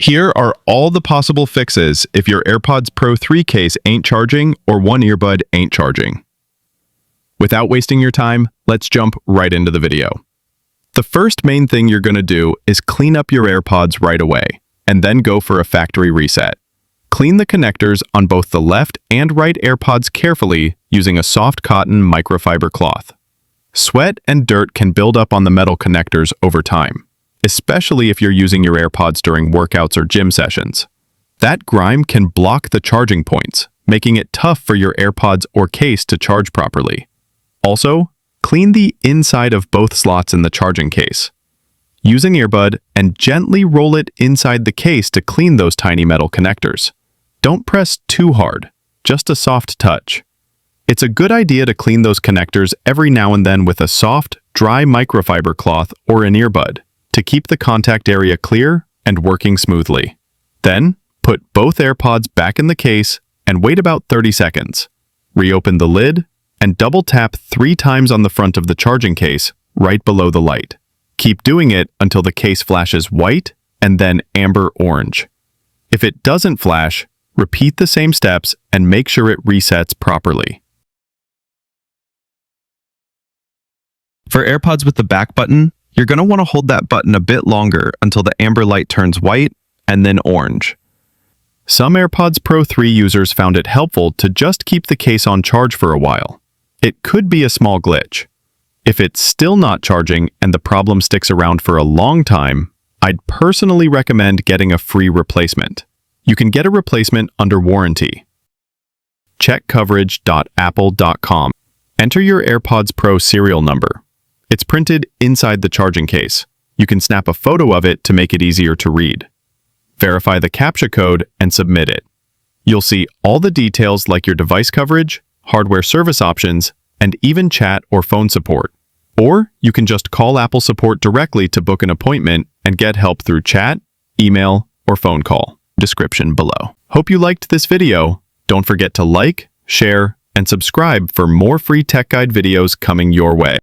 Here are all the possible fixes if your AirPods Pro 3 case ain't charging or one earbud ain't charging. Without wasting your time, let's jump right into the video. The first main thing you're going to do is clean up your AirPods right away, and then go for a factory reset. Clean the connectors on both the left and right AirPods carefully using a soft cotton microfiber cloth. Sweat and dirt can build up on the metal connectors over time, especially if you're using your AirPods during workouts or gym sessions. That grime can block the charging points, making it tough for your AirPods or case to charge properly. Also, clean the inside of both slots in the charging case. Use an earbud and gently roll it inside the case to clean those tiny metal connectors. Don't press too hard, just a soft touch. It's a good idea to clean those connectors every now and then with a soft, dry microfiber cloth or an earbud to keep the contact area clear and working smoothly. Then, put both AirPods back in the case and wait about 30 seconds. Reopen the lid and double tap 3 times on the front of the charging case right below the light. Keep doing it until the case flashes white and then amber orange. If it doesn't flash, repeat the same steps and make sure it resets properly. For AirPods with the back button, you're going to want to hold that button a bit longer until the amber light turns white and then orange. Some AirPods Pro 3 users found it helpful to just keep the case on charge for a while. It could be a small glitch. If it's still not charging and the problem sticks around for a long time, I'd personally recommend getting a free replacement. You can get a replacement under warranty. Check coverage.apple.com. Enter your AirPods Pro serial number. It's printed inside the charging case. You can snap a photo of it to make it easier to read. Verify the CAPTCHA code and submit it. You'll see all the details like your device coverage, hardware service options, and even chat or phone support. Or you can just call Apple support directly to book an appointment and get help through chat, email, or phone call. Description below. Hope you liked this video. Don't forget to like, share, and subscribe for more free tech guide videos coming your way.